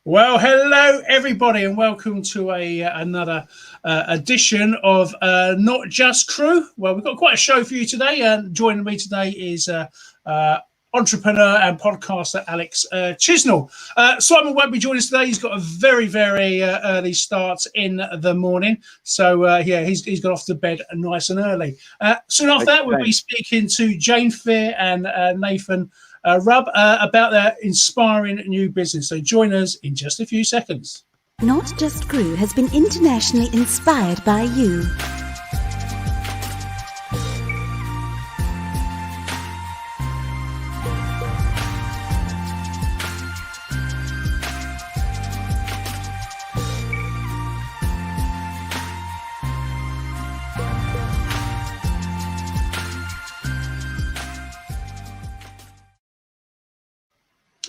Well, hello everybody, and welcome to another edition of Not Just Crew. Well, we've got quite a show for you today, and joining me today is entrepreneur and podcaster Alex Chisnell. Simon won't be joining us today. He's got a very, very early start in the morning, so he's got off to bed nice and early. Soon after that, we'll be speaking to Jane Fair and Nathan Raab about their inspiring new business. So join us in just a few seconds. Not Just Crew has been internationally inspired by you.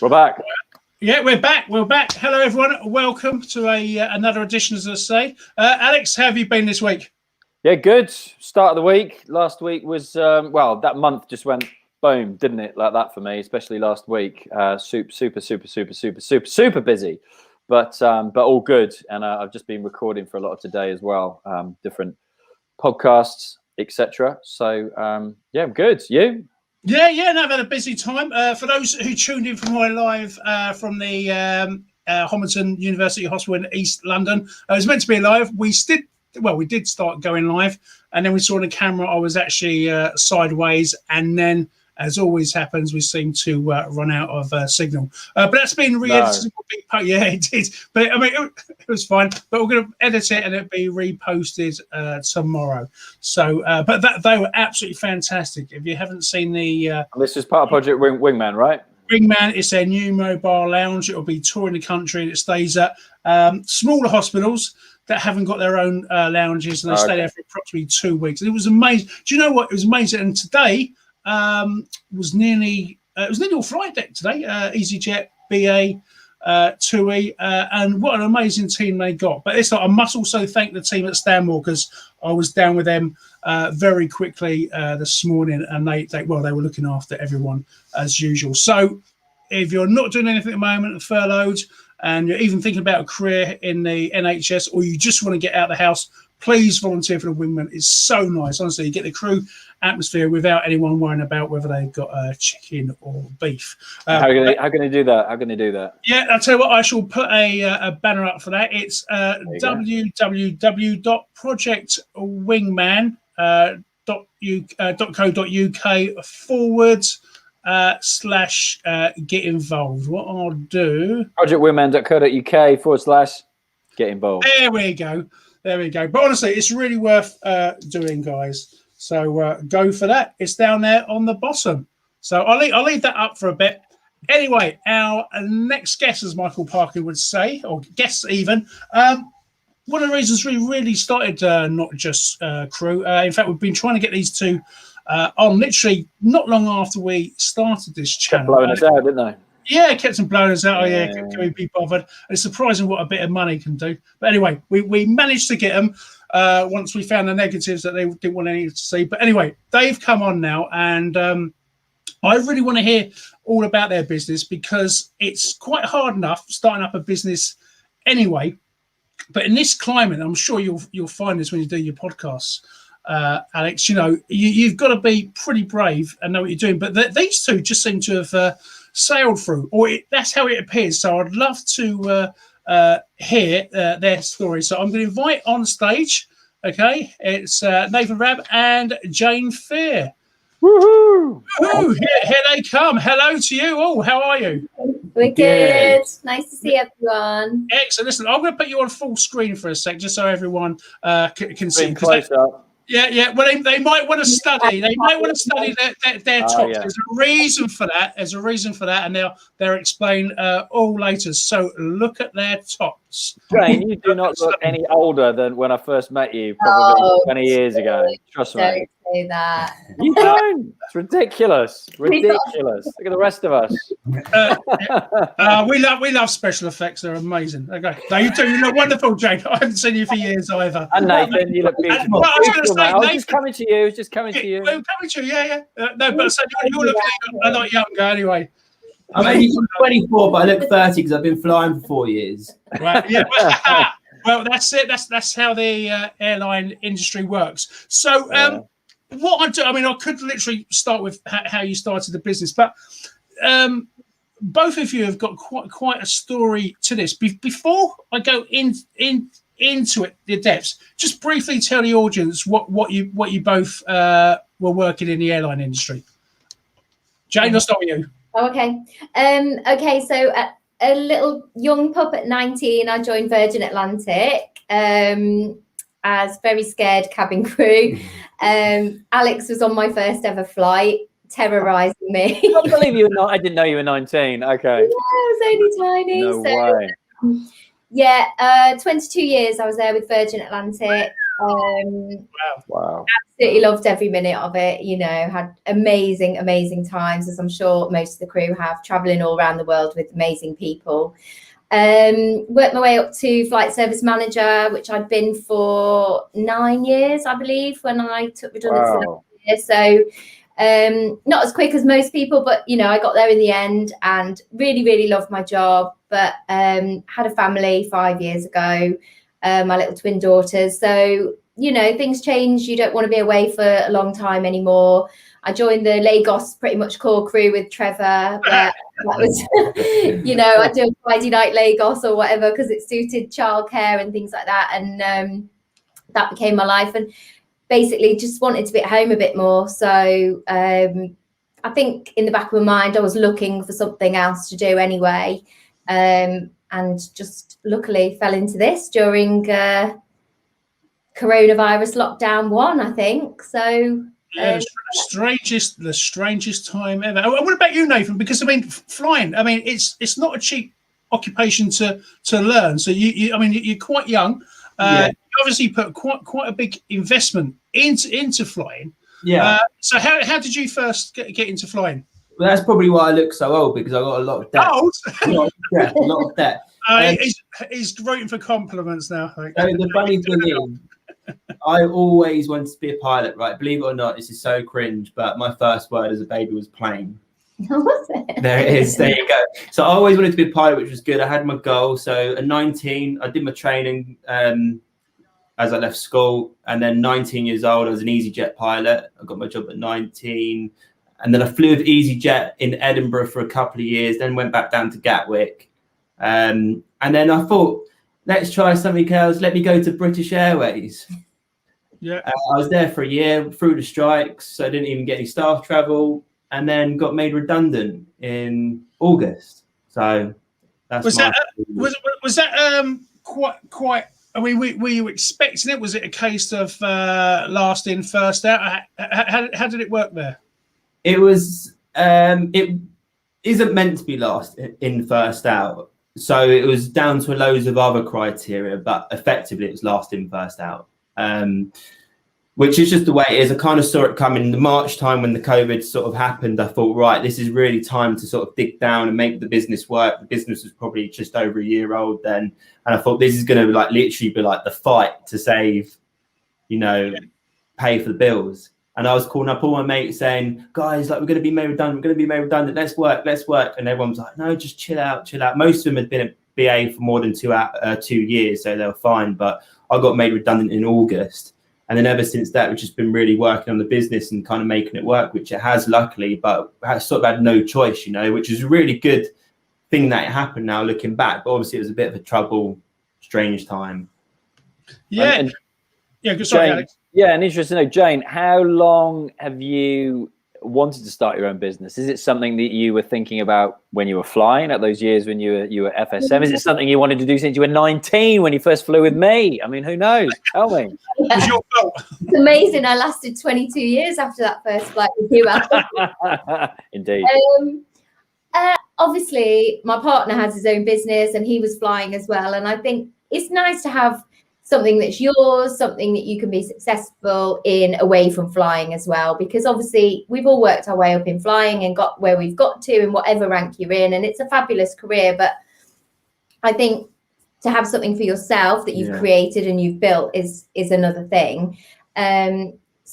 We're back. Yeah, we're back. We're back. Hello, everyone. Welcome to another edition, as I say. Alex, how have you been this week? Yeah, good. Start of the week. Last week was, that month just went boom, didn't it? Like that for me, especially last week. Super busy, but all good. And I've just been recording for a lot of today as well, different podcasts, etc. So, I'm good. You? Yeah, no, I've had a busy time. For those who tuned in from my live from the Homerton University Hospital in East London, it was meant to be live. We did start going live, and then we saw on the camera I was actually sideways, and then, as always happens, we seem to run out of signal. But that's been re-edited. No. Yeah, it did. But I mean, it was fine. But we're going to edit it, and it'll be reposted tomorrow. So, but they were absolutely fantastic. If you haven't seen the, this is part of Project Wingman, right? Wingman is their new mobile lounge. It'll be touring the country, and it stays at smaller hospitals that haven't got their own lounges, and they stay there for approximately 2 weeks. And it was amazing. Do you know what? It was amazing. And today was nearly all flight deck today. EasyJet, BA, TUI, and what an amazing team they got. But it's like I must also thank the team at Stanmore, because I was down with them very quickly this morning, and they were looking after everyone as usual. So if you're not doing anything at the moment, furloughed, and you're even thinking about a career in the NHS, or you just want to get out of the house, please volunteer for the Wingman. It's so nice. Honestly, you get the crew atmosphere without anyone worrying about whether they've got chicken or beef. How can they do that? How can they do that? Yeah, I'll tell you what, I shall put a banner up for that. It's www.projectwingman.co.uk/ get involved. What I'll do, projectwingman.co.uk / get involved. There we go. But honestly, it's really worth doing, guys. So go for that. It's down there on the bottom. So I'll leave that up for a bit. Anyway, our next guest, as Michael Parker would say, or guests even, one of the reasons we really started Not Just Crew. In fact, we've been trying to get these two on literally not long after we started this channel. Blowing us out, didn't they? Yeah, kept them blowing us out. Can we be bothered? It's surprising what a bit of money can do. But anyway, we managed to get them once we found the negatives that they didn't want anyone to see. But anyway, they've come on now, and I really want to hear all about their business, because it's quite hard enough starting up a business anyway. But in this climate, I'm sure you'll find this when you do your podcasts, Alex. You know, you've got to be pretty brave and know what you're doing. But these two just seem to have sailed through, or that's how it appears. So I'd love to hear their story. So I'm going to invite on stage, okay, it's Nathan Raab and Jane Fair. Woohoo! Woohoo! Here they come. Hello to you all. How are you? We're good. Nice to see everyone. Excellent. Listen, I'm going to put you on full screen for a sec, just so everyone can see. Close up. Yeah. Well, they might want to study. They might want to study their tops. Yeah. There's a reason for that. And they'll explain all later. So look at their tops. Jane, you do not look any older than when I first met you, probably 20 years ago. Trust me. Don't say that. You don't. It's ridiculous. Look at the rest of us. We love special effects. They're amazing. Okay, no, you do. You look wonderful, Jane. I haven't seen you for years either. And Nathan, you look beautiful. I was just coming to you. Yeah. No, but so you're looking a lot younger anyway. I'm only 24, but I look 30 because I've been flying for 4 years. Right. Yeah. Well, that's it. That's how the airline industry works. So, what I do, I mean, I could literally start with how you started the business, but both of you have got quite a story to this. Before I go into it, the depths, just briefly tell the audience what you both were working in the airline industry. Jane, I'll start with you. Oh, okay. Okay, so a little young pup at 19, I joined Virgin Atlantic as very scared cabin crew. Alex was on my first ever flight, terrorizing me. I can't believe you were not. I didn't know you were 19. Okay. Yeah, I was only tiny. No way. Yeah, 22 years I was there with Virgin Atlantic. Wow. Absolutely loved every minute of it. You know, had amazing times, as I'm sure most of the crew have, traveling all around the world with amazing people. Worked my way up to flight service manager, which I'd been for 9 years, I believe, when I took redundancy last year. So not as quick as most people, but you know, I got there in the end and really loved my job. But had a family 5 years ago, my little twin daughters. So, you know, things change. You don't want to be away for a long time anymore. I joined the Lagos pretty much core crew with Trevor. That was, you know, I do a Friday night Lagos or whatever because it suited childcare and things like that. And that became my life. And basically just wanted to be at home a bit more. So I think in the back of my mind, I was looking for something else to do anyway. And just luckily fell into this during coronavirus lockdown 1, I think. So yeah, the strangest time ever. What about you, Nathan? Because I mean, flying. I mean, it's not a cheap occupation to learn. So you I mean, you're quite young. You obviously put quite a big investment into flying. Yeah. So how did you first get into flying? Well, that's probably why I look so old, because I got a lot of debt. Old? A lot of debt. He's rooting for compliments now. I think. So the funny thing is, I always wanted to be a pilot, right? Believe it or not, this is so cringe, but my first word as a baby was plane. was it? There it is. There you go. So I always wanted to be a pilot, which was good. I had my goal. So at 19, I did my training as I left school. And then 19 years old, I was an EasyJet pilot. I got my job at 19. And then I flew with EasyJet in Edinburgh for a couple of years, then went back down to Gatwick. And then I thought, let's try something else. Let me go to British Airways. Yeah. I was there for a year through the strikes, so I didn't even get any staff travel, and then got made redundant in August. So that's was that quite? I mean, were you expecting it? Was it a case of last in, first out? How did it work there? It was. It isn't meant to be last in, first out. So it was down to loads of other criteria, but effectively it was last in, first out. Which is just the way it is. I kind of saw it coming in the March time when the COVID sort of happened. I thought, right, this is really time to sort of dig down and make the business work. The business was probably just over a year old then. And I thought this is going to like literally be like the fight to save, you know, pay for the bills. And I was calling up all my mates saying, guys, like, we're going to be made redundant. We're going to be made redundant. Let's work. And everyone was like, no, just chill out. Most of them had been at BA for more than 2 years, so they were fine. But I got made redundant in August. And then ever since that, we've just been really working on the business and kind of making it work, which it has, luckily, but I sort of had no choice, you know, which is a really good thing that it happened now looking back. But obviously it was a bit of a trouble, strange time. Yeah. Sorry, Jane, Alex. Yeah, and interesting to know, Jane, how long have you wanted to start your own business? Is it something that you were thinking about when you were flying, at those years when you were FSM? Is it something you wanted to do since you were 19 when you first flew with me? I mean, who knows? Tell me. It was your fault. It's amazing. I lasted 22 years after that first flight with you, Alex. Indeed. Obviously, my partner has his own business and he was flying as well. And I think it's nice to have something that's yours, something that you can be successful in away from flying as well, because obviously we've all worked our way up in flying and got where we've got to in whatever rank you're in, and it's a fabulous career. But I think to have something for yourself that you've created and you've built is another thing.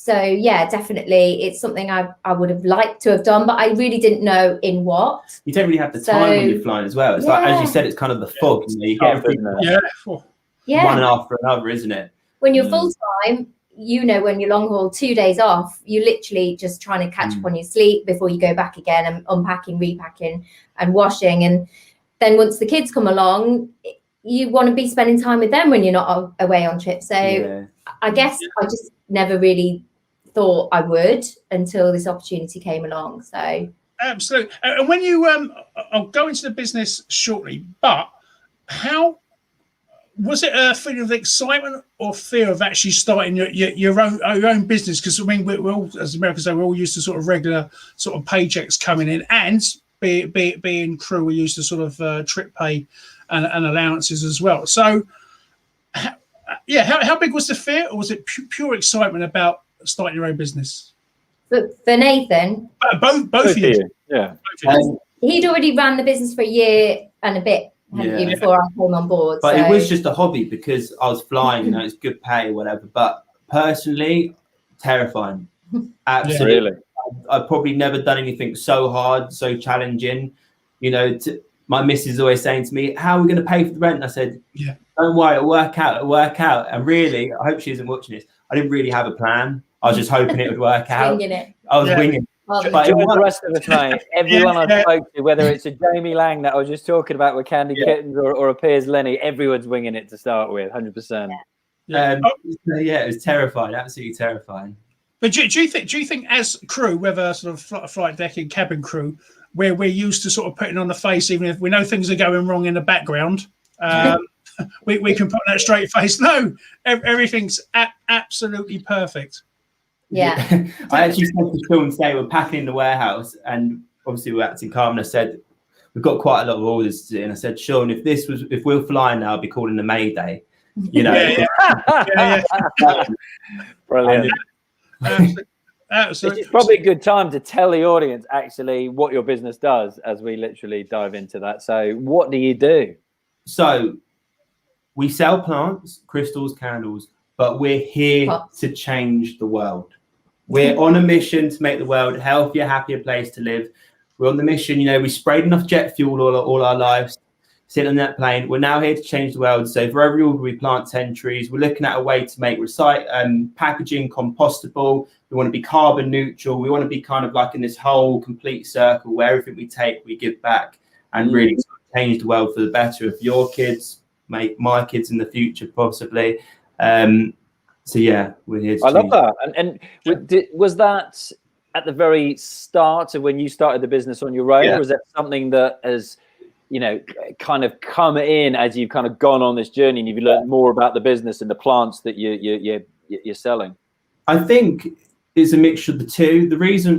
So yeah, definitely, it's something I would have liked to have done, but I really didn't know in what. You don't really have the time when you're flying as well. It's like, as you said, it's kind of the fog. You know, you get everything one after another, isn't it? When you're full time, you know, when you're long haul, 2 days off, you're literally just trying to catch up on your sleep before you go back again and unpacking, repacking, and washing. And then once the kids come along, you want to be spending time with them when you're not away on trips. So I guess I just never really thought I would until this opportunity came along. So absolutely. And when you I'll go into the business shortly, but how was it a feeling of excitement or fear of actually starting your own business? Because I mean, we're all, as Americans say, we're all used to sort of regular sort of paychecks coming in, and being crew, we're used to sort of trip pay and allowances as well. So how big was the fear, or was it pure excitement about starting your own business? But for Nathan, both of you. Yeah. He'd already ran the business for a year and a bit before I came on board. But it was just a hobby because I was flying, you know, it's good pay or whatever. But personally, terrifying. Absolutely. Really? I've probably never done anything so hard, so challenging. You know, my missus is always saying to me, how are we going to pay for the rent? And I said, don't worry, it'll work out. And really, I hope she isn't watching this, I didn't really have a plan. I was just hoping it would work out. Winging it. I was winging it. But the rest of us, mate, everyone I spoke to, whether it's a Jamie Lang that I was just talking about with Candy Kittens or a Piers Lenny, everyone's winging it to start with, 100%. It was terrifying, absolutely terrifying. But do you think as crew, whether sort of flight deck and cabin crew, where we're used to sort of putting on the face, even if we know things are going wrong in the background, we can put that straight face. No, everything's absolutely perfect. Yeah. I actually said to Sean today, we're packing in the warehouse, and obviously we're acting calm. And I said, we've got quite a lot of orders to do. And I said, Sean, if we're flying now, I'll be calling the Mayday. You know. Brilliant. Absolutely. It's probably a good time to tell the audience actually what your business does as we literally dive into that. So what do you do? So we sell plants, crystals, candles, but we're here to change the world. We're on a mission to make the world a healthier, happier place to live. We're on the mission, you know, we sprayed enough jet fuel all our lives, sitting on that plane. We're now here to change the world. So for every order, we plant 10 trees. We're looking at a way to make packaging compostable. We want to be carbon neutral. We want to be kind of like in this whole complete circle where everything we take, we give back, and really sort of change the world for the better of your kids, my kids in the future, possibly. So yeah, we're here to I love that. And was that at the very start of when you started the business on your own, or was that something that has, you know, kind of come in as you've kind of gone on this journey and you've learned more about the business and the plants that you're selling? I think it's a mixture of the two.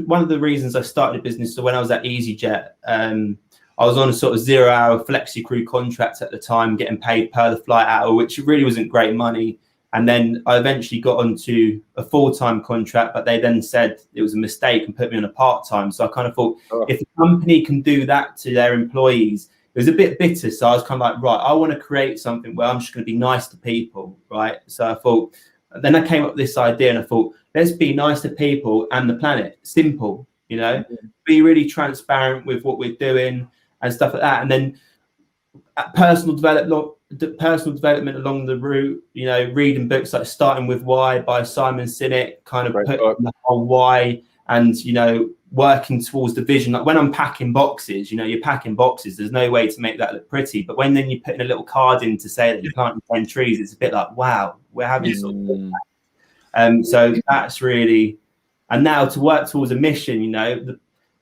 One of the reasons I started a business, so when I was at EasyJet, I was on a sort of 0-hour flexi crew contract at the time, getting paid per the flight hour, which really wasn't great money. And then I eventually got onto a full-time contract, but they then said it was a mistake and put me on a part-time. So I kind of thought, if a company can do that to their employees, it was a bit bitter. So I was kind of like, right, I want to create something where I'm just going to be nice to people, right? So I thought, then I came up with this idea and I thought, let's be nice to people and the planet. Simple, you know, be really transparent with what we're doing and stuff like that. And then personal development along the route, you know, reading books like Starting With Why by Simon Sinek, kind of putting the whole why and, you know, working towards the vision. Like when I'm packing boxes, you know, you're packing boxes, there's no way to make that look pretty. But when then you're putting a little card in to say that you're planting 10 trees, it's a bit like, wow, we're having sort of so that's really, and now to work towards a mission, you know,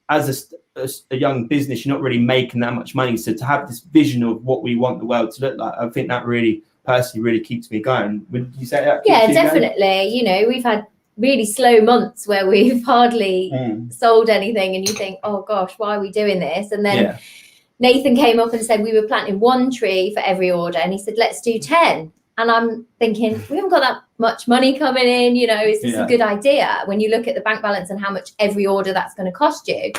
as a young business, you're not really making that much money. So to have this vision of what we want the world to look like, I think that really personally really keeps me going. Would you say that? Yeah, definitely. You know, we've had really slow months where we've hardly sold anything and you think, oh gosh, why are we doing this? And then Nathan came up and said we were planting 1 tree for every order, and he said, let's do 10. And I'm thinking, we haven't got that much money coming in, you know, is this a good idea? When you look at the bank balance and how much every order that's going to cost you.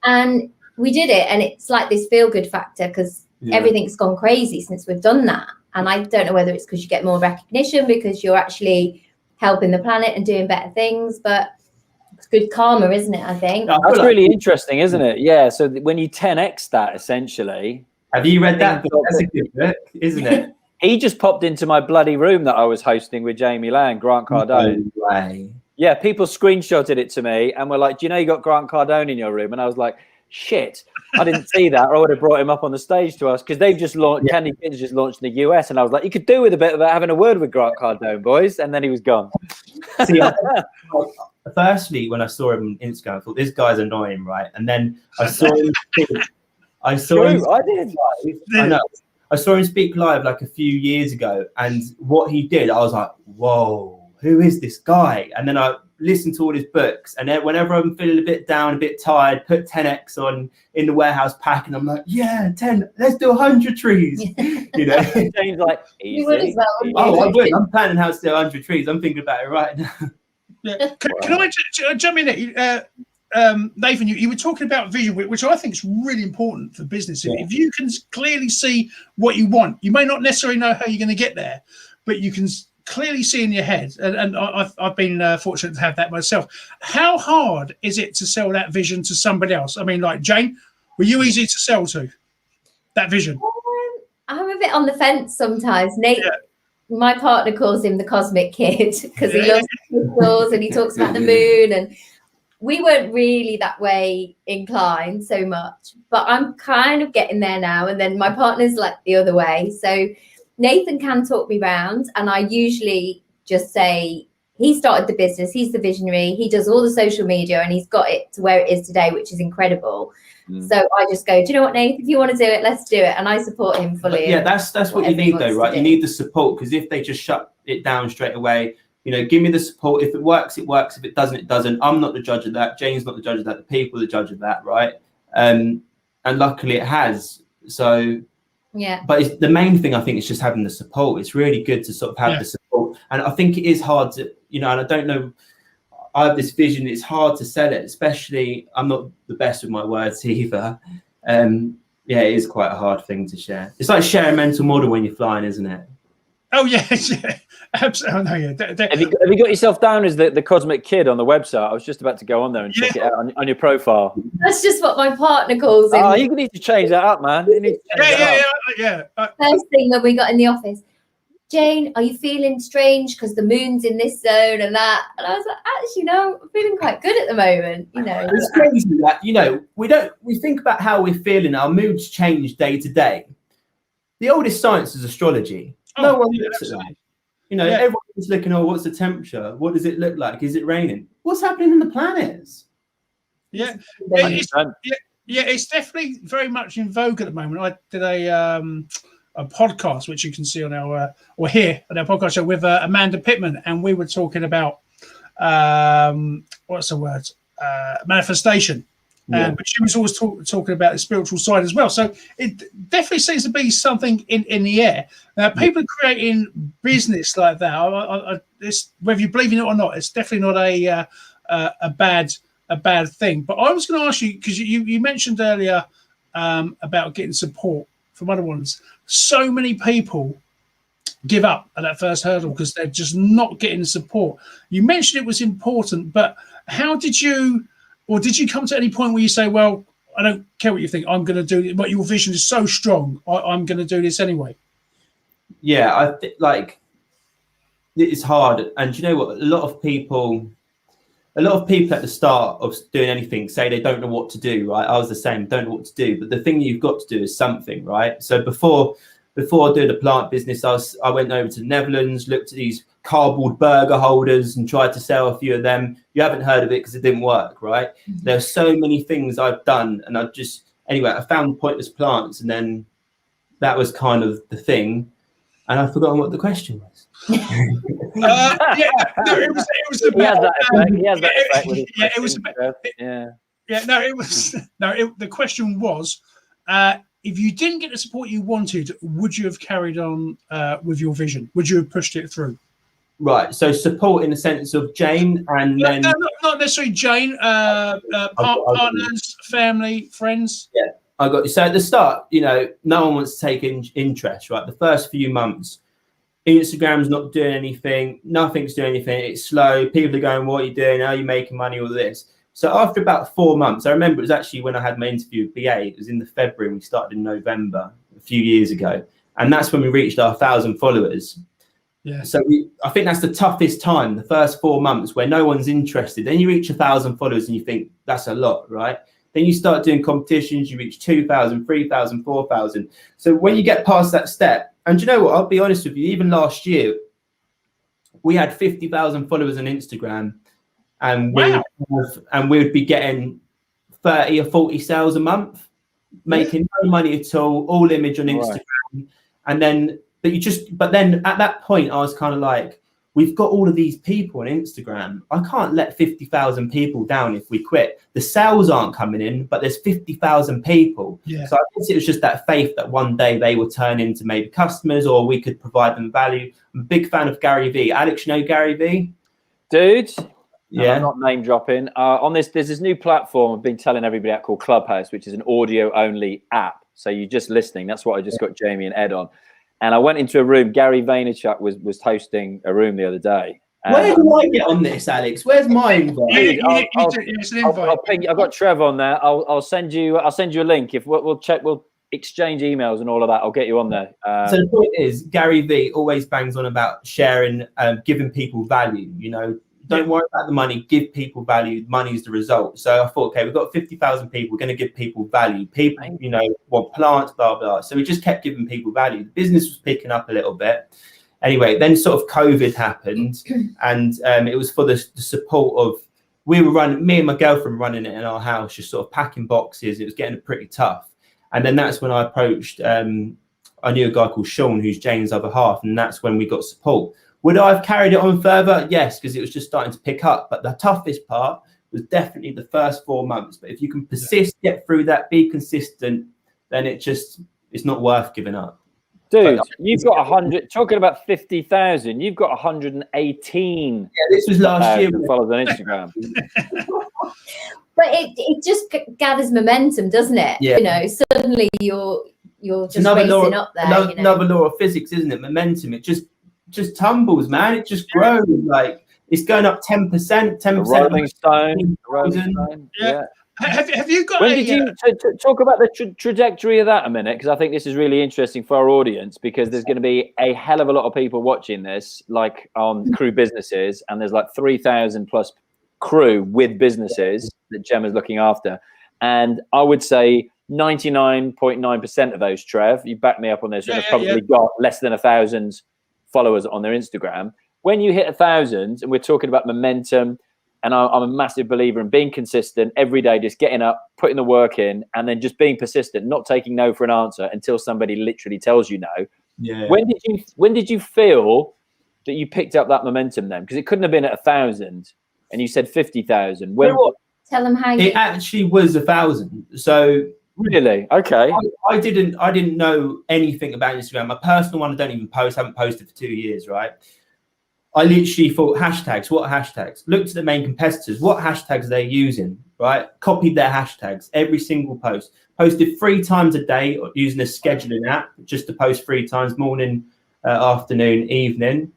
And we did it, and it's like this feel-good factor because everything's gone crazy since we've done that. And I don't know whether it's because you get more recognition because you're actually helping the planet and doing better things. But it's good karma, isn't it? I think that's really interesting, isn't it? Yeah. So when you 10x that, essentially. Have you read that book? That's a good book, isn't it? He just popped into my bloody room that I was hosting with Jamie Lang, Grant Cardone. No way. Yeah, people screenshotted it to me and were like, do you know you got Grant Cardone in your room? And I was like, shit, I didn't see that, or I would have brought him up on the stage to us, because they've just launched, Candy Kids just launched in the US. And I was like, you could do with a bit of having a word with Grant Cardone, boys. And then he was gone. See, firstly, when I saw him on Instagram, I thought, this guy's annoying, right? And then I saw him I saw him speak live like a few years ago, and what he did, I was like, whoa, who is this guy? And then I listened to all his books, and then whenever I'm feeling a bit down, a bit tired, put 10x on in the warehouse pack, and I'm like, yeah, 10, let's do 100 trees. You know, James like, you would as well. Oh, I would. I'm planning how to do 100 trees. I'm thinking about it right now. Yeah. Can I jump in there? Nathan, you were talking about vision, which I think is really important for business. Yeah. If you can clearly see what you want, you may not necessarily know how you're going to get there, but you can clearly see in your head. And I've been fortunate to have that myself. How hard is it to sell that vision to somebody else? I mean, like Jane, were you easy to sell to that vision? I'm a bit on the fence sometimes. Nate, my partner calls him the cosmic kid because he loves crystals and he talks about the moon, and we weren't really that way inclined so much, but I'm kind of getting there now. And then my partner's like the other way. So Nathan can talk me round, and I usually just say, he started the business, he's the visionary, he does all the social media, and he's got it to where it is today, which is incredible. So I just go, do you know what, Nathan, if you want to do it, let's do it. And I support him fully. Yeah, that's what you need though, right? You need the support, because if they just shut it down straight away, you know, give me the support. If it works, it works. If it doesn't, it doesn't. I'm not the judge of that. Jane's not the judge of that. The people are the judge of that, right? And luckily it has. So, yeah. But the main thing, I think, is just having the support. It's really good to sort of have the support. And I think it is hard to, you know, and I don't know, I have this vision. It's hard to sell it, especially, I'm not the best with my words either. Yeah, it is quite a hard thing to share. It's like sharing a mental model when you're flying, isn't it? Oh yeah, absolutely. No, yeah. Have you got yourself down as the cosmic kid on the website? I was just about to go on there and check it out on your profile. That's just what my partner calls him. Oh, you need to change that up, man. You need to yeah. First thing when we got in the office, Jane, are you feeling strange because the moon's in this zone and that? And I was like, actually, no, I'm feeling quite good at the moment. You know, it's crazy that, you know, we think about how we're feeling. Our moods change day to day. The oldest science is astrology. No one looks at that. You know, everyone's looking, oh, what's the temperature? What does it look like? Is it raining? What's happening in the planets? Yeah, it's definitely very much in vogue at the moment. I did a podcast, which you can see on our, or hear on our podcast show with Amanda Pittman, and we were talking about, what's the word? Manifestation. But she was always talking about the spiritual side as well. So it definitely seems to be something in the air. Now, people creating business like that, it's, whether you believe in it or not, it's definitely not a bad thing. But I was going to ask you, because you mentioned earlier about getting support from other ones. So many people give up at that first hurdle because they're just not getting the support. You mentioned it was important, but how did you... Or did you come to any point where you say, well, I don't care what you think, I'm going to do it, but your vision is so strong, I'm going to do this anyway? Yeah, I think, like, it's hard. And you know what? A lot of people at the start of doing anything say they don't know what to do, right? I was the same, don't know what to do. But the thing you've got to do is something, right? So before doing the plant business, I went over to the Netherlands, looked at these cardboard burger holders and tried to sell a few of them. You haven't heard of it because it didn't work, right? Mm-hmm. There's so many things I've done, and I found pointless plants, and then that was kind of the thing, and I've forgotten what the question was. It was about the question was, if you didn't get the support you wanted, would you have carried on with your vision? Would you have pushed it through? Right. So support in the sense of Jane, and then not necessarily Jane. Partners, family, friends. Yeah, I got you. So at the start, you know, no one wants to take interest, right? The first few months, Instagram's not doing anything. Nothing's doing anything. It's slow. People are going, what are you doing? How are you making money? All this. So after about 4 months, I remember it was actually when I had my interview with BA. It was in the February, and we started in November a few years ago. And that's when we reached our 1,000 followers. Yeah. So I think that's the toughest time, the first 4 months where no one's interested. Then you reach 1,000 followers and you think that's a lot, right? Then you start doing competitions, you reach 2,000, 3,000, 4,000. So when you get past that step, and you know what, I'll be honest with you, even last year, we had 50,000 followers on Instagram, and we would be getting 30 or 40 sales a month, making no money at all image on Instagram. Right. And then, but then at that point, I was kind of like, we've got all of these people on Instagram. I can't let 50,000 people down if we quit. The sales aren't coming in, but there's 50,000 people. Yeah. So I guess it was just that faith that one day they will turn into maybe customers, or we could provide them value. I'm a big fan of Gary V. Alex, you know Gary V? Dude. Yeah. I'm not name dropping. On this, there's this new platform I've been telling everybody about called Clubhouse, which is an audio only app. So you're just listening. That's what I just got Jamie and Ed on. And I went into a room. Gary Vaynerchuk was hosting a room the other day. Where do I get on this, Alex? Where's my invite? I've got Trev on there. I'll send you a link. If we'll exchange emails and all of that. I'll get you on there. So the point is, Gary V always bangs on about sharing, giving people value. You know, don't worry about the money. Give people value. Money's the result. So I thought, okay, we've got 50,000 people. We're going to give people value. People, you know, want plants, blah, blah. So we just kept giving people value. The business was picking up a little bit. Anyway, then sort of COVID happened, and it was for the support of, me and my girlfriend running it in our house, just sort of packing boxes. It was getting pretty tough. And then that's when I approached, I knew a guy called Sean, who's Jane's other half, and that's when we got support. Would I have carried it on further? Yes, because it was just starting to pick up. But the toughest part was definitely the first 4 months. But if you can persist, get through that, be consistent, then it's not worth giving up. Dude, you've got 100, talking about 50,000, you've got 118. Yeah, this was last year. Followers on Instagram. But it just gathers momentum, doesn't it? Yeah. You know, suddenly you're just racing up there. Another law of physics, isn't it? Momentum. It just tumbles, man. It just grows. Like it's going up 10%. Rolling stone. Yeah. Have you got? Did you talk about the trajectory of that a minute? Because I think this is really interesting for our audience, because there's going to be a hell of a lot of people watching this, like on crew businesses, and there's like 3,000 plus crew with businesses that Gemma's looking after, and I would say 99.9% of those, Trev, you back me up on this, have probably got less than 1,000 followers on their Instagram. When you hit 1,000, and we're talking about momentum, and I'm a massive believer in being consistent every day, just getting up, putting the work in, and then just being persistent, not taking no for an answer until somebody literally tells you no. Yeah. When did you feel that you picked up that momentum then? Because it couldn't have been at 1,000, and you said 50,000. Tell them how it actually was 1,000. So really, okay. I didn't know anything about Instagram. My personal one, I don't even post. Haven't posted for 2 years, right? I literally thought hashtags. What hashtags? Looked at the main competitors. What hashtags they're using, right? Copied their hashtags. Every single post. Posted 3 times a day using a scheduling app, just to post 3 times, morning, afternoon, evening.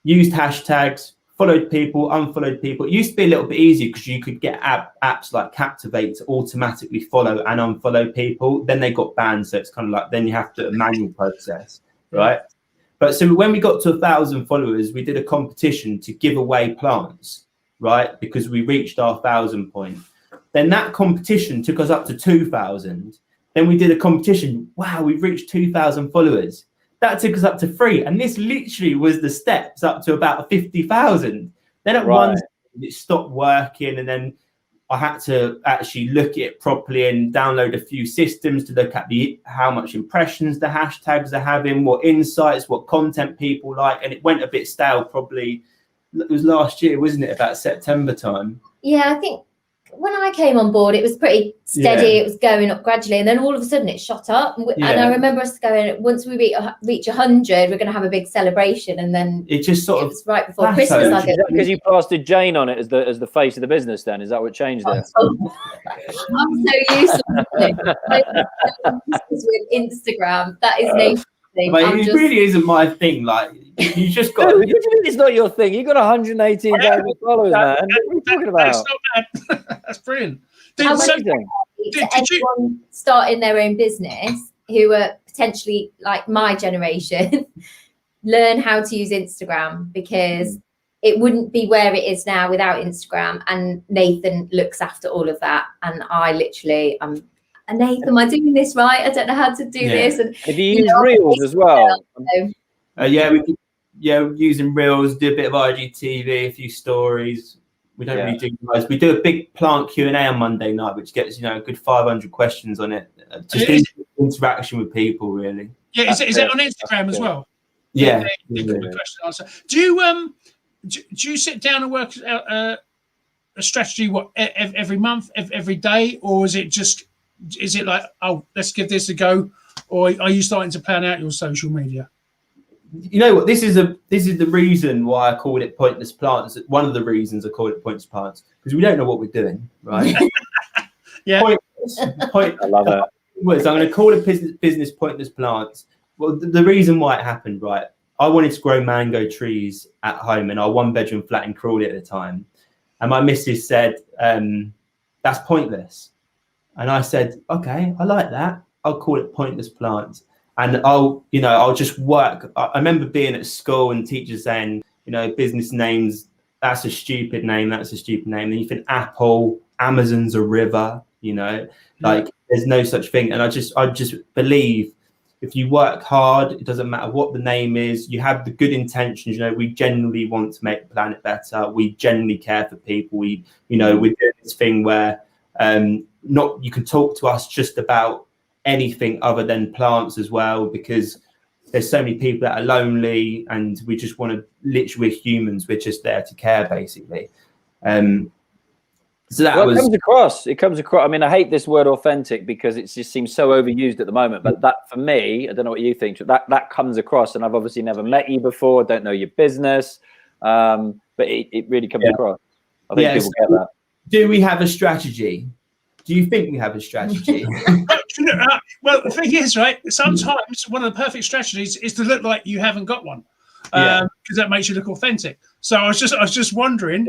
Used hashtags. Followed people, unfollowed people. It used to be a little bit easier because you could get apps like Captivate to automatically follow and unfollow people. Then they got banned, so it's kind of like then you have to a manual process, right? But so when we got to 1,000 followers, we did a competition to give away plants, right? Because we reached our 1,000 point. Then that competition took us up to 2,000. Then we did a competition. Wow, we've reached 2,000 followers. That took us up to 3. And this literally was the steps up to about 50,000. Then at once it stopped working. And then I had to actually look at it properly and download a few systems to look at how much impressions the hashtags are having, what insights, what content people like. And it went a bit stale probably. It was last year, wasn't it? About September time. Yeah, I think when I came on board, it was pretty steady. It was going up gradually, and then all of a sudden it shot up. And I remember us going, once we reach 100, we're going to have a big celebration. And then it just sort of was right before Christmas. Because you plastered Jane on it as the face of the business. Then is that what changed it? I'm so useless with Instagram. That is no. It really isn't my thing. Like You just got. It's not your thing. You got 118,000 followers, man. What are you talking about? That's not bad. That's brilliant. Anyone starting their own business who are potentially like my generation learn how to use Instagram, because it wouldn't be where it is now without Instagram, and Nathan looks after all of that, and I literally Nathan, am I doing this right? I don't know how to do this. And if you use Reels as well. Using Reels, do a bit of IGTV, a few stories. We don't really do those. We do a big plant Q&A on Monday night, which gets a good 500 questions on it. Just interaction with people, really. Yeah, is it on Instagram as well? Yeah. Question answer. Do you sit down and work out a strategy every month, every day, or is it like, oh, let's give this a go, or are you starting to plan out your social media? You know what? This is the reason why I called it Pointless Plants. One of the reasons I called it Pointless Plants, because we don't know what we're doing, right? Yeah. Point. I love it. I'm going to call it business Pointless Plants. Well, the reason why it happened, right? I wanted to grow mango trees at home in our 1-bedroom flat in Crawley at the time, and my missus said, "That's pointless," and I said, "Okay, I like that. I'll call it Pointless Plants." And I'll just work. I remember being at school and teachers saying, business names, that's a stupid name. That's a stupid name. And you think Apple, Amazon's a river, like there's no such thing. And I just believe if you work hard, it doesn't matter what the name is, you have the good intentions. We genuinely want to make the planet better. We genuinely care for people. We're doing this thing where you can talk to us just about anything other than plants as well, because there's so many people that are lonely, and we just want to literally, we're humans, we're just there to care, basically. So that it comes across. I mean, I hate this word authentic because it just seems so overused at the moment, but that, for me, I don't know what you think, that comes across, and I've obviously never met you before, don't know your business, but it really comes across. I think people get that. Do we have a strategy? Do you think we have a strategy? Well, the thing is, right, sometimes one of the perfect strategies is to look like you haven't got one, because that makes you look authentic. So I was just wondering,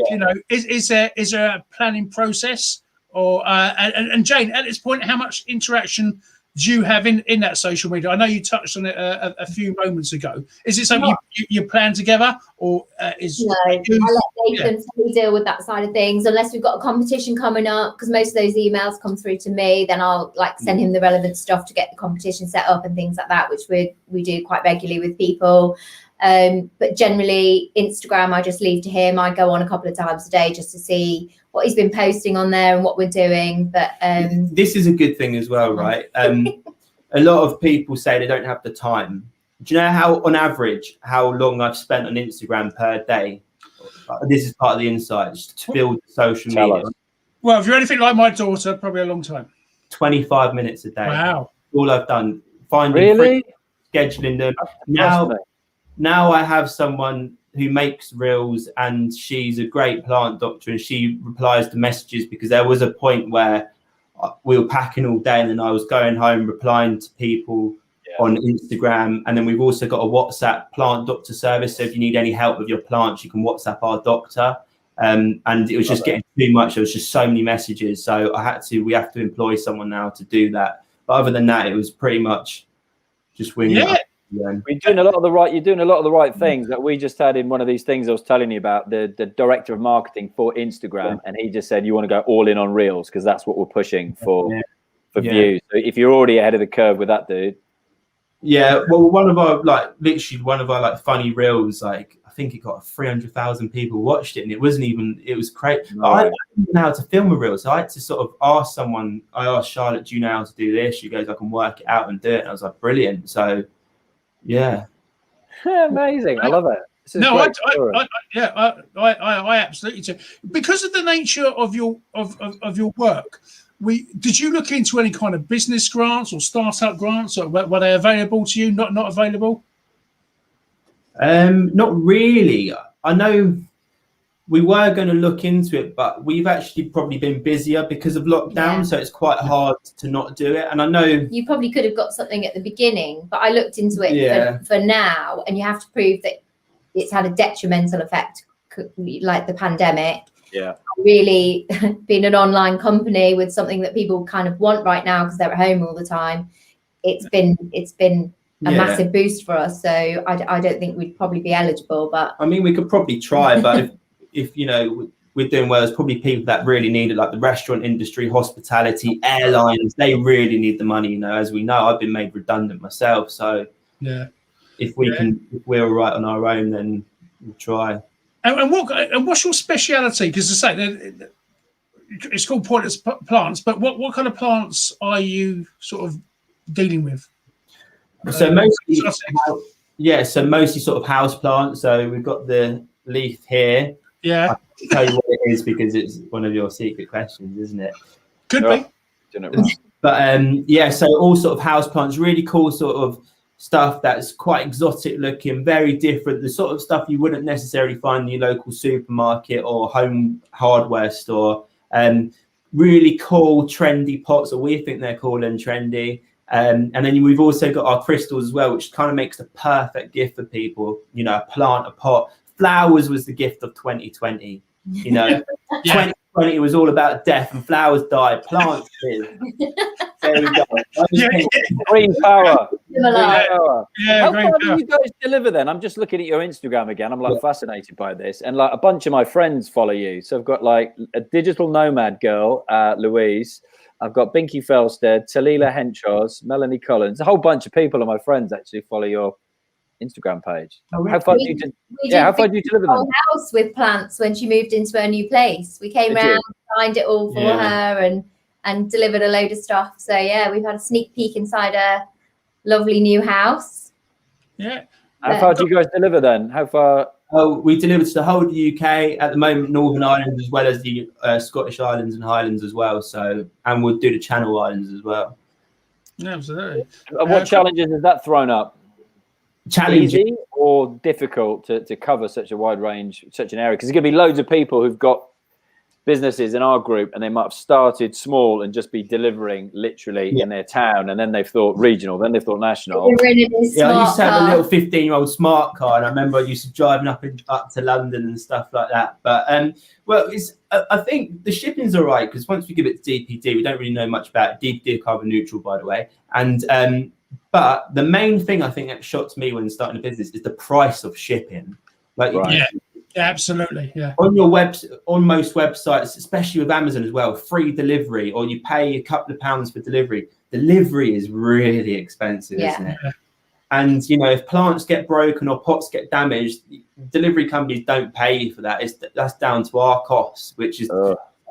is there a planning process, or and Jane, at this point, how much interaction do you have in that social media? I know you touched on it a few moments ago. Is it something you plan together, or is no? I let Nathan deal with that side of things, unless we've got a competition coming up, because most of those emails come through to me. Then I'll send him the relevant stuff to get the competition set up and things like that, which we do quite regularly with people. But generally, Instagram, I just leave to him. I go on a couple of times a day just to see what he's been posting on there and what we're doing. But this is a good thing as well, right? A lot of people say they don't have the time. Do you know on average, how long I've spent on Instagram per day? This is part of the insights to build social media. Well, if you're anything like my daughter, probably a long time. 25 minutes a day. Wow. All I've done. Finding scheduling them. Now I have someone who makes reels, and she's a great plant doctor, and she replies to messages, because there was a point where we were packing all day, and then I was going home replying to people on Instagram. And then we've also got a WhatsApp plant doctor service, so if you need any help with your plants, you can WhatsApp our doctor. And it was just getting too much. There was just so many messages, so we have to employ someone now to do that. But other than that, it was pretty much just winging it up. You're doing a lot of the right things. That we just had in one of these things I was telling you about, the director of marketing for Instagram, and he just said you want to go all in on reels, because that's what we're pushing for views. So if you're already ahead of the curve with that, dude. Yeah, well, one of our funny reels, I think it got 300,000 people watched it, and it was great. No. I didn't know how to film a reel, so I had to sort of ask someone. I asked Charlotte, "Do you know how to do this?" She goes, "I can work it out and do it." And I was like, "Brilliant!" So. Yeah. Amazing. I love it. No, I absolutely do. Because of the nature of your work, did you look into any kind of business grants or startup grants, or were they available to you? Not available? Not really. I know we were going to look into it, but we've actually probably been busier because of lockdown, so it's quite hard to not do it. And I know you probably could have got something at the beginning, but I looked into it for now, and you have to prove that it's had a detrimental effect, like the pandemic. Yeah. Really being an online company with something that people kind of want right now because they're at home all the time, it's been a massive boost for us. So I don't think we'd probably be eligible, but I mean, we could probably try, but if you know, we're doing well, there's probably people that really need it, like the restaurant industry, hospitality, airlines, they really need the money, you know. As we know, I've been made redundant myself, so if we're all right on our own, then we'll try. And what's your speciality? Because to say it's called pointless plants, but what kind of plants are you sort of dealing with? So mostly sort of house plants. So we've got the leaf here. Yeah. I can tell you what it is because it's one of your secret questions, isn't it? Could be. But so all sort of house plants, really cool sort of stuff that's quite exotic looking, very different, the sort of stuff you wouldn't necessarily find in your local supermarket or home hardware store. Really cool, trendy pots, or we think they're cool and trendy. And then we've also got our crystals as well, which kind of makes the perfect gift for people. You know, a plant, a pot. Flowers was the gift of 2020. You know, 2020 was all about death, and flowers died. Plants did. There we go. Green power. Yeah, how far do you guys deliver then? I'm just looking at your Instagram again. I'm like fascinated by this, and like a bunch of my friends follow you. So I've got like a digital nomad girl, Louise. I've got Binky Felsted, Talila Henshaws, Melanie Collins. A whole bunch of people of my friends actually follow your Instagram page. How far do you deliver them? House with plants when she moved into her new place. We came around, signed it all for her, and delivered a load of stuff. So yeah, we've had a sneak peek inside a lovely new house. Yeah. How far do you guys deliver then? How far? Oh, we deliver to the whole of the UK at the moment, Northern Ireland, as well as the Scottish Islands and Highlands as well. So, and we'll do the Channel Islands as well. Yeah, absolutely. What challenges has that thrown up? Easy or difficult to cover such a wide range, such an area? Because there's going to be loads of people who've got businesses in our group, and they might have started small and just be delivering literally in their town, and then they've thought regional, then they've thought national. I used to have a little 15-year-old smart car, and I remember I used to driving up to London and stuff like that. But I think the shipping's all right, because once we give it to DPD, we don't really know much about it. DPD are carbon neutral, by the way, and but the main thing I think that shocked me when starting a business is the price of shipping. Like, yeah, absolutely. Yeah. On most websites, especially with Amazon as well, free delivery, or you pay a couple of pounds for delivery. Delivery is really expensive, isn't it? And you know, if plants get broken or pots get damaged, delivery companies don't pay you for that. That's down to our costs, which is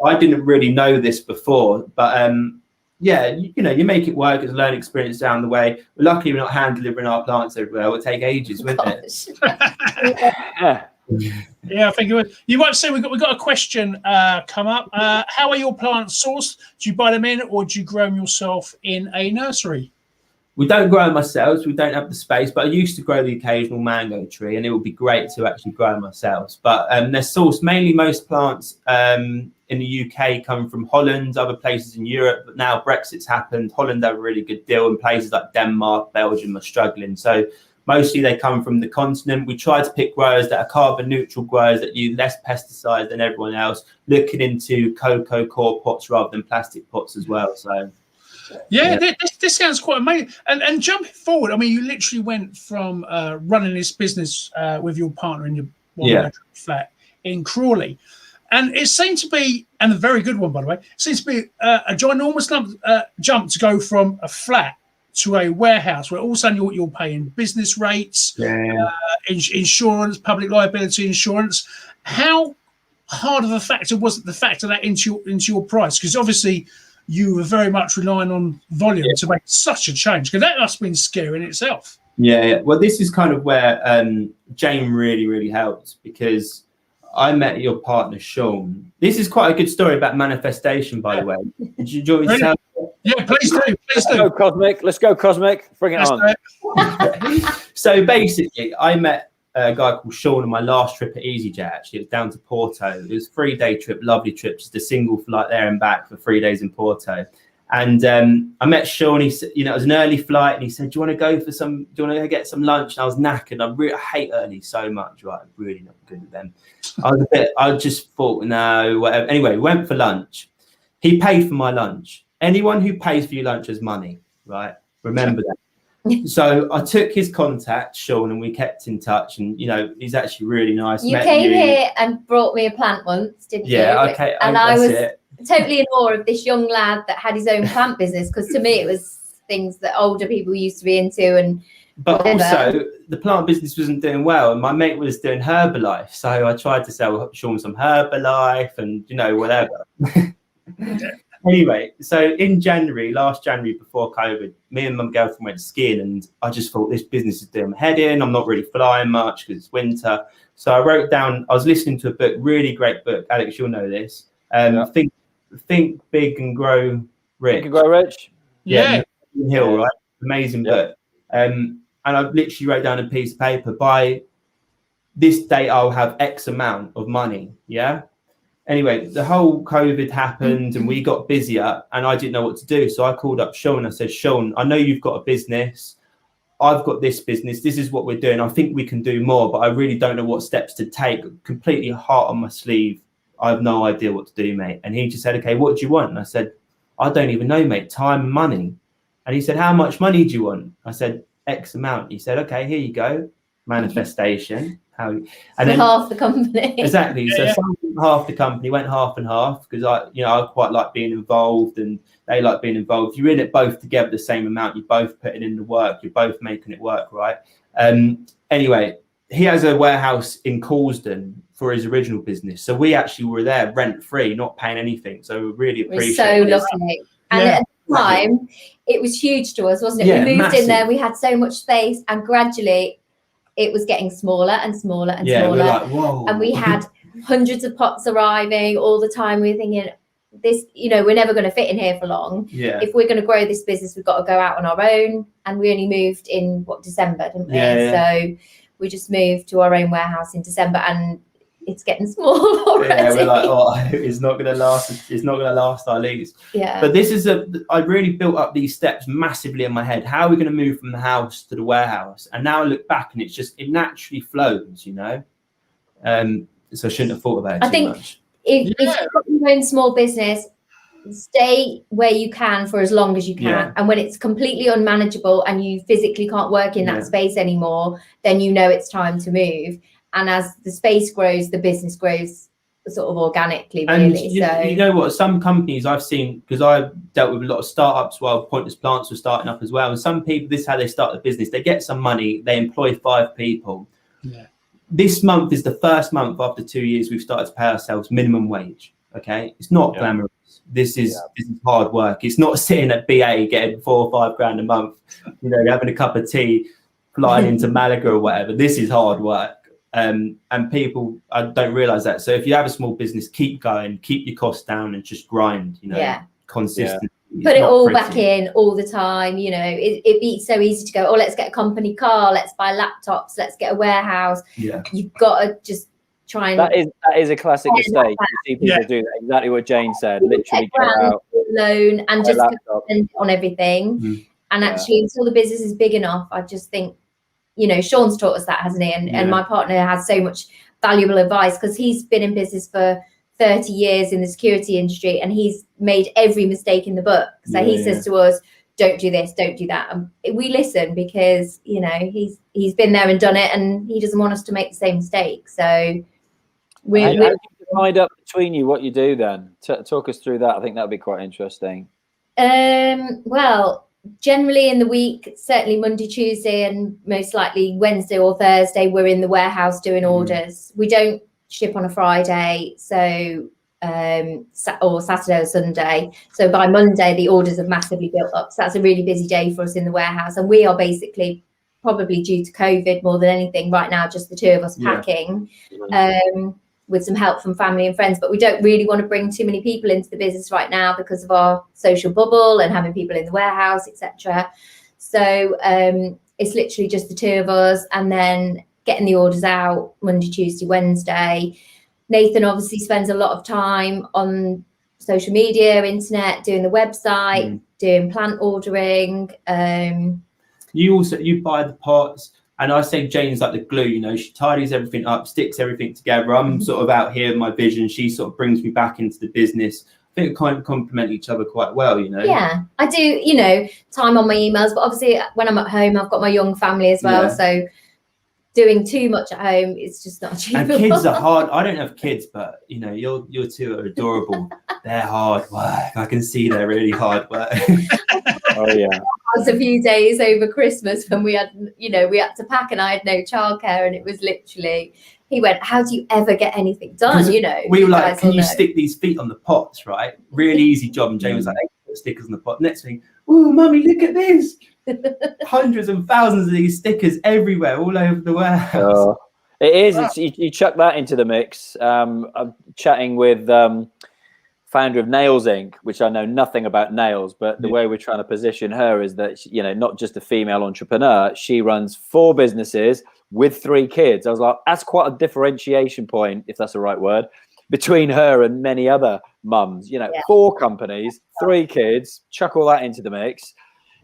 I didn't really know this before, but you know, you make it work as a learning experience down the way. Luckily, we're not hand delivering our plants everywhere. It would take ages, wouldn't it? Yeah, I think it would. You might say we got a question come up. How are your plants sourced? Do you buy them in, or do you grow them yourself in a nursery? We don't grow them ourselves. We don't have the space, but I used to grow the occasional mango tree, and it would be great to actually grow them ourselves. But they're sourced mainly. Most plants in the UK come from Holland, other places in Europe. But now Brexit's happened, Holland have a really good deal, and places like Denmark, Belgium are struggling. So mostly they come from the continent. We try to pick growers that are carbon neutral growers that use less pesticides than everyone else, looking into cocoa core pots rather than plastic pots as well. So this sounds quite amazing. And jumping forward, I mean, you literally went from running this business with your partner in your flat in Crawley. And it seemed to be, and a very good one, by the way, seems to be a ginormous jump to go from a flat to a warehouse where all of a sudden you're paying business rates, insurance, public liability insurance. How hard of a factor was it to factor that into your price? Because obviously you were very much relying on volume to make such a change, because that must have been scary in itself. Well, this is kind of where Jane really helped, because I met your partner Sean. This is quite a good story about manifestation, by the way. Did you enjoy yourself? Yeah, please do. Let's go, Cosmic. Let's go, Cosmic. Bring it on. So basically, I met a guy called Sean on my last trip at EasyJet. Actually, it was down to Porto. It was a 3-day trip, lovely trip, just a single flight there and back for 3 days in Porto. And I met Sean. He said, you know, it was an early flight, and he said, "Do you want to go for some? Do you want to get some lunch?" And I was knackered. I hate early so much. Right, I'm really not good at them. I just thought, no, whatever. Anyway, we went for lunch. He paid for my lunch. Anyone who pays for your lunch has money, right? Remember that. So I took his contact, Sean, and we kept in touch. And you know, he's actually really nice. You came here and brought me a plant once, didn't you? Yeah, okay. And I was totally in awe of this young lad that had his own plant business, because to me it was things that older people used to be into. And but also the plant business wasn't doing well, and my mate was doing Herbalife, so I tried to sell Sean some Herbalife and you know whatever. Anyway, so in last January before COVID, me and my girlfriend went skiing, and I just thought this business is doing my head in. I'm not really flying much because it's winter. So I wrote down, I was listening to a book, really great book. Alex, you'll know this. Think Big and Grow Rich. Think and Grow Rich? Yeah. Hill, right? Amazing book. And I literally wrote down a piece of paper, by this date I'll have X amount of money. Yeah. Anyway, the whole COVID happened and we got busier and I didn't know what to do. So I called up Sean. I said, Sean, I know you've got a business. I've got this business. This is what we're doing. I think we can do more, but I really don't know what steps to take. Completely heart on my sleeve. I have no idea what to do, mate. And he just said, okay, what do you want? And I said, I don't even know, mate. Time and money. And he said, how much money do you want? I said, X amount. He said, okay, here you go. Manifestation. And then half the company. Exactly. So half the company went half and half, because I quite like being involved and they like being involved. You're in it both together the same amount. You're both putting in the work. You're both making it work, right? Anyway, he has a warehouse in Causden for his original business. So we actually were there rent free, not paying anything. So we really appreciate it. We're so lucky. And at the time, it was huge to us, wasn't it? Yeah, we moved massive. in there, we had so much space, and gradually it was getting smaller and smaller and smaller. We're like, whoa. And we had hundreds of pots arriving all the time. We were thinking, this, we're never going to fit in here for long. Yeah. If we're going to grow this business, we've got to go out on our own. And we only moved in December, didn't we? So we just moved to our own warehouse in December, and it's getting small already. Yeah, we're like, oh, it's not going to last. It's not going to last our lease. Yeah. But this is I really built up these steps massively in my head. How are we going to move from the house to the warehouse? And now I look back and it naturally flows, So I shouldn't have thought about it too much. If you've got your own small business, stay where you can for as long as you can. Yeah. And when it's completely unmanageable and you physically can't work in that space anymore, then it's time to move. And as the space grows, the business grows sort of organically, really. And you know what? Some companies I've seen, because I've dealt with a lot of startups while Pointless Plants were starting up as well. And some people, this is how they start the business. They get some money, they employ 5 people. Yeah. This month is the first month after 2 years we've started to pay ourselves minimum wage. Okay, it's not glamorous. This is hard work. It's not sitting at BA getting 4 or 5 grand a month, having a cup of tea, flying into Malaga or whatever. This is hard work. And people don't realize that. So if you have a small business, keep going, keep your costs down, and just grind. Consistently. Put it all back in all the time. It'd be so easy to go, oh, let's get a company car, let's buy laptops, let's get a warehouse. Yeah, you've got to just try and. That is a classic mistake. You see people do that. Exactly what Jane said. Literally go out, loan, and just spend on everything. Mm-hmm. And actually, until the business is big enough, I just think. Sean's taught us that, hasn't he? And my partner has so much valuable advice, because he's been in business for 30 years in the security industry, and he's made every mistake in the book. So he says to us, don't do this, don't do that. And we listen because, he's been there and done it, and he doesn't want us to make the same mistake. So we're divide up between you what you do then. Talk us through that. I think that would be quite interesting. Well, generally in the week, certainly Monday, Tuesday, and most likely Wednesday or Thursday, we're in the warehouse doing orders. We don't ship on a Friday, so or Saturday or Sunday. So by Monday, the orders have massively built up. So that's a really busy day for us in the warehouse. And we are basically, probably due to COVID more than anything right now, just the 2 of us packing. With some help from family and friends, but we don't really want to bring too many people into the business right now because of our social bubble and having people in the warehouse, etc. So it's literally just the 2 of us, and then getting the orders out Monday, Tuesday, Wednesday. Nathan obviously spends a lot of time on social media, internet, doing the website, doing plant ordering. You buy the pots, and I say Jane's like the glue. You know, she tidies everything up, sticks everything together. I'm sort of out here in my vision. She sort of brings me back into the business. I think it kind of complement each other quite well, you know. Yeah, I do. You know, time on my emails, but obviously when I'm at home, I've got my young family as well. So doing too much at home is just not achievable. And kids are hard. I don't have kids, but you know, your two are adorable. They're hard work. I can see they're really hard work. Oh yeah. It was a few days over Christmas when we had to pack, and I had no childcare, and it was literally. He went, "How do you ever get anything done?" You know, we were like, "Can you stick these feet on the pots?" Right, really easy job. And Jane was like, "Hey, put stickers on the pot." Next thing, "Oh, mummy, look at this! Hundreds and thousands of these stickers everywhere, all over the warehouse." It is. It's, you chuck that into the mix. I'm chatting with founder of Nails Inc., which I know nothing about nails, but the way we're trying to position her is that, you know, not just a female entrepreneur, she runs 4 businesses with 3 kids. I was like, that's quite a differentiation point, if that's the right word, between her and many other mums. You know, 4 companies, 3 kids, chuck all that into the mix.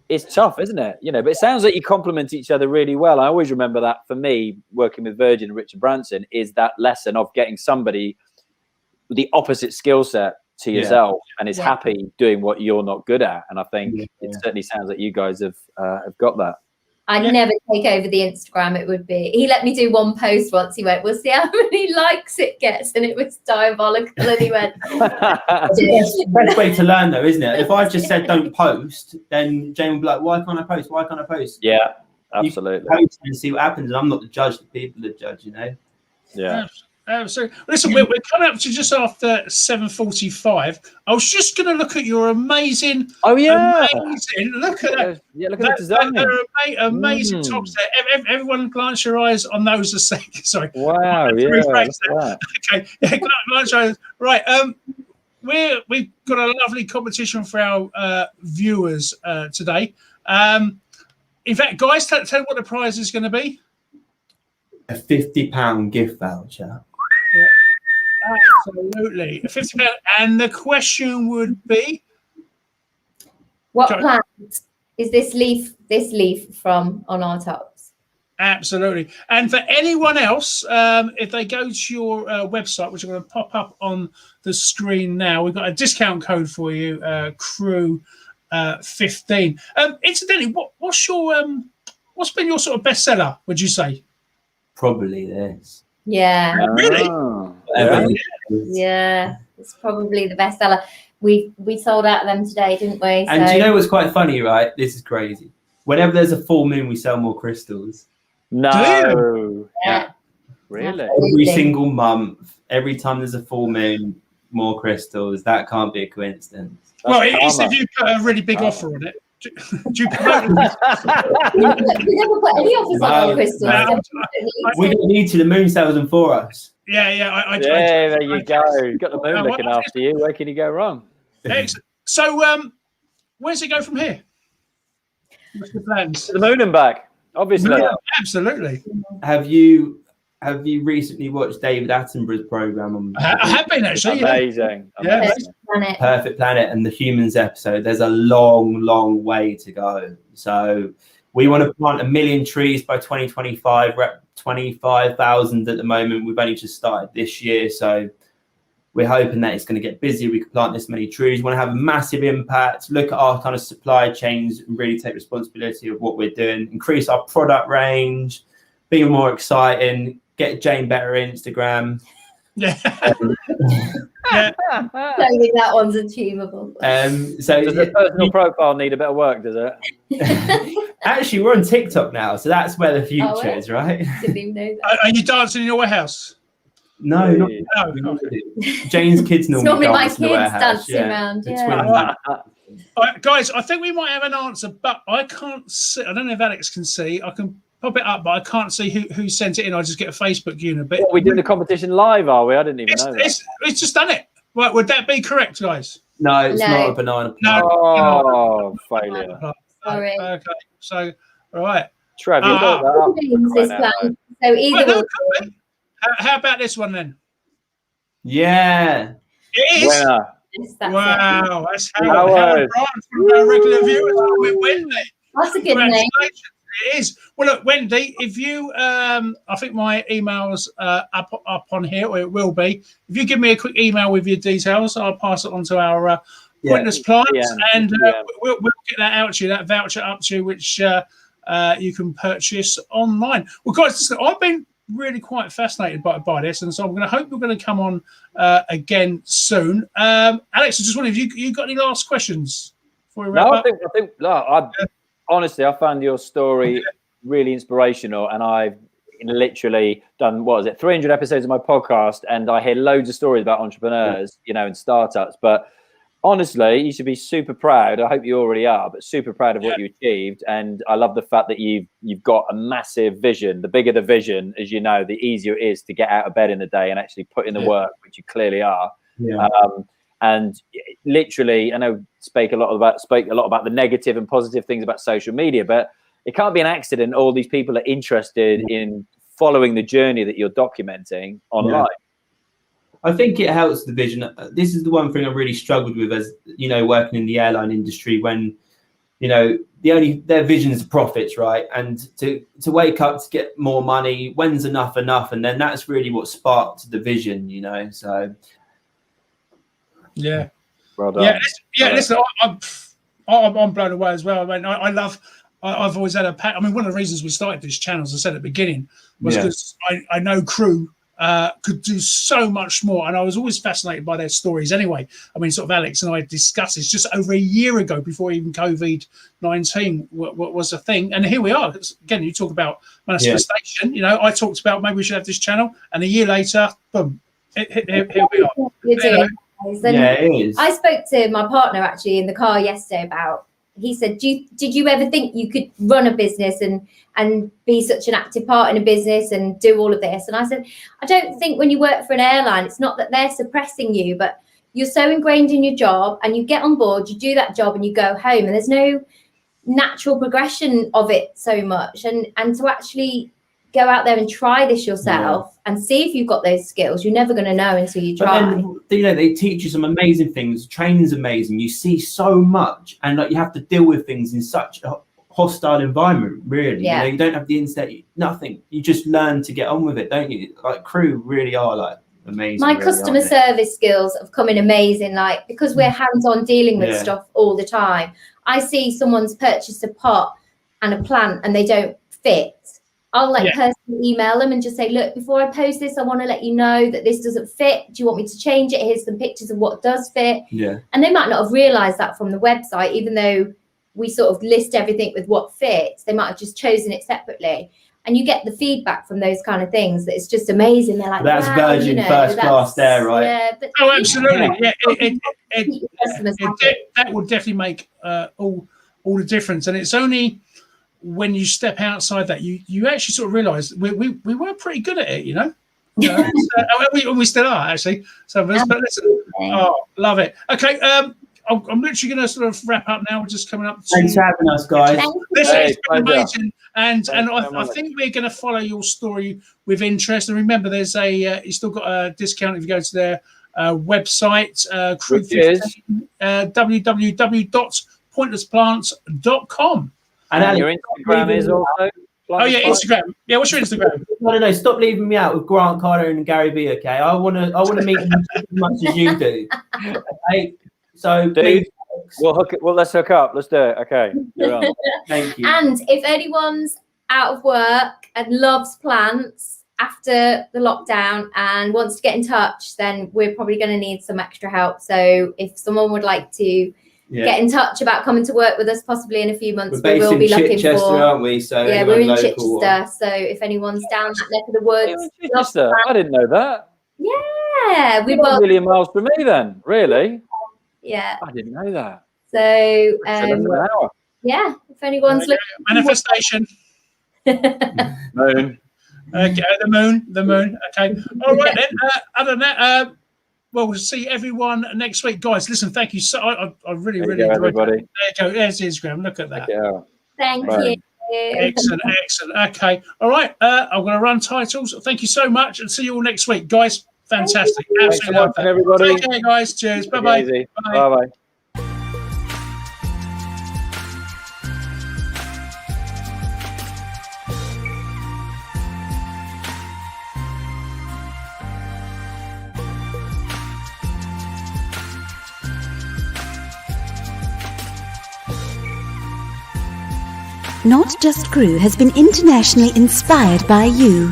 It's tough, isn't it? You know, but it sounds like you complement each other really well. I always remember that for me, working with Virgin and Richard Branson, is that lesson of getting somebody with the opposite skill set to yourself and is happy doing what you're not good at. And I think it certainly sounds like you guys have got that. I'd never take over the Instagram. It would be, he let me do one post once. He went, "We'll see how many likes it gets." And it was diabolical. And he went, best way to learn though, isn't it? If I just said don't post, then Jane would be like, "Why can't I post? Why can't I post?" Yeah, absolutely. You post and see what happens. And I'm not the judge, the people are the judge, you know? Yeah. So listen, we're coming up to just after 7:45. I was just going to look at your amazing. Amazing! Look at that. Yeah, look at the design. They're amazing tops there. Everyone, glance your eyes on those a second. Sorry. Wow. Okay. Yeah, glance your eyes. Right. We've got a lovely competition for our viewers today. In fact, guys, tell what the prize is going to be. A £50 gift voucher. Absolutely, £50. And the question would be, what plant is this leaf from on our tops? Absolutely. And for anyone else, if they go to your website, which I'm going to pop up on the screen now, we've got a discount code for you, Crew 15. Incidentally, what's been your sort of bestseller, would you say? Probably this. Yeah. Really? Yeah, it's probably the bestseller. We sold out of them today, didn't we? And do you know what's quite funny, right? This is crazy. Whenever there's a full moon, we sell more crystals. No. Yeah. Really? Every single month, every time there's a full moon, more crystals. That can't be a coincidence. Well, it is if you put a really big offer on it. Do you promote it? We never put any offers on our crystals. We don't need to. The moon sells them for us. Yeah. There you go. You've got the moon looking after you. Where can you go wrong? Excellent. So, where's it go from here? What's the plans? To the moon and back, obviously. Yeah, absolutely. Have you recently watched David Attenborough's program on? I have been actually. Amazing. Yeah. Perfect Planet and the Humans episode. There's a long way to go. So we want to plant 1 million trees by 2025. We're at 25,000 at the moment. We've only just started this year, so we're hoping that it's going to get busy. We can plant this many trees. We want to have a massive impact. Look at our kind of supply chains and really take responsibility of what we're doing. Increase our product range. Be more exciting. Get Jane better Instagram. Yeah. I don't think that one's achievable. So does the personal profile need a bit of work, does it? Actually, we're on TikTok now, so that's where the future is, right? Didn't even know that. Are you dancing in your warehouse? No, not Jane's kids normally my dance kids dancing around. Yeah. All right, guys, I think we might have an answer, but I can't see. I don't know if Alex can see. I can pop it up, but I can't see who sent it in. I just get a Facebook unit. But we doing the competition live, are we? I didn't even know that. It's just done it. Right, would that be correct, guys? No, it's not a banana plant. No, failure. Sorry. Okay, so all right. Trev, you built that up. So either how about this one then? Yeah. It is. Wow, that's Howard. Howard Bryant, one of our regular viewers. With Wendy. That's a good name. Congratulations. It is. Well, look, Wendy, if you, I think my email's up on here, or it will be. If you give me a quick email with your details, I'll pass it on to our Pointless Plants, and we'll get that out to you, that voucher up to you, which you can purchase online. Well, guys, I've been really quite fascinated by this, and so I'm going to hope you're going to come on again soon. Alex, I just wonder if you got any last questions before we wrap up? I think honestly, I found your story really inspirational, and I've literally done 300 episodes of my podcast, and I hear loads of stories about entrepreneurs, and startups. But honestly, you should be super proud. I hope you already are, but super proud of what you achieved. And I love the fact that you've got a massive vision. The bigger the vision, as you know, the easier it is to get out of bed in the day and actually put in the work, which you clearly are. Yeah. And literally, I know spoke a lot about the negative and positive things about social media, but it can't be an accident. All these people are interested in following the journey that you're documenting online. I think it helps the vision. This is the one thing I really struggled with, as working in the airline industry, when their vision is profits, right? And to wake up to get more money, when's enough, and then that's really what sparked the vision, So yeah, well done. Listen, I'm blown away as well. I mean, I've always had one of the reasons we started this channel, as I said at the beginning, was because I know Crew could do so much more, and I was always fascinated by their stories anyway. I mean, sort of Alex and I discussed this just over a year ago, before even COVID-19 was a thing, and here we are. Again, you talk about manifestation. I talked about maybe we should have this channel, and a year later, boom, here we are. You're doing it is. I spoke to my partner actually in the car yesterday about. He said, did you ever think you could run a business and be such an active part in a business and do all of this? And I said, I don't think when you work for an airline, it's not that they're suppressing you, but you're so ingrained in your job, and you get on board, you do that job, and you go home, and there's no natural progression of it so much. And to actually go out there and try this yourself and see if you've got those skills, you're never going to know until you try. But then, they teach you some amazing things. Training's amazing. You see so much, and you have to deal with things in such a hostile environment, really. You don't have the internet, nothing. You just learn to get on with it, don't you? Like, Crew really are amazing. My customer service skills have come in amazing, because we're hands-on dealing with stuff all the time. I see someone's purchased a pot and a plant and they don't fit. I'll personally email them and just say, look, before I post this, I want to let you know that this doesn't fit. Do you want me to change it? Here's some pictures of what does fit. Yeah. And they might not have realized that from the website, even though we sort of list everything with what fits. They might have just chosen it separately. And you get the feedback from those kind of things that it's just amazing. They're like, that's Virgin first class there, right? Yeah, but absolutely. That would definitely make all the difference. And it's only when you step outside that you actually sort of realize we were pretty good at it, we still are, actually, some of us. But listen, love it. Okay, I'm literally going to sort of wrap up now. We're just coming up. Thanks for having us, guys. This has been amazing, and I think we're going to follow your story with interest. And remember, there's you still got a discount if you go to their website, www.pointlessplants.com. And your Instagram is also. Instagram. Yeah, what's your Instagram? No. Stop leaving me out with Grant Cardone and Gary Vee. Okay, I want to meet them as much as you do. Okay, so dude, let's hook up. Let's do it. Okay, you're on. Thank you. And if anyone's out of work and loves plants after the lockdown and wants to get in touch, then we're probably going to need some extra help. So if someone would like to get in touch about coming to work with us possibly in a few months, we will be looking Chichester, for. Aren't we? So we're in Chichester. So if anyone's down that neck of the woods, Chichester, I didn't know that. Yeah, we're not a million miles from me then. Really? Yeah, I didn't know that. So if anyone's looking, manifestation. Moon. Okay, the moon. Okay, all right then. Other than that, we'll see everyone next week, guys. Listen, thank you so. I really enjoyed everybody. That. There you go. There's Instagram. Look at that. Thank you. Excellent. Okay. All right. I'm going to run titles. Thank you so much, and see you all next week, guys. Fantastic. Thanks for watching, everybody. Take care, guys. Cheers. Bye-bye. Bye bye. Not Just Crew has been internationally inspired by you.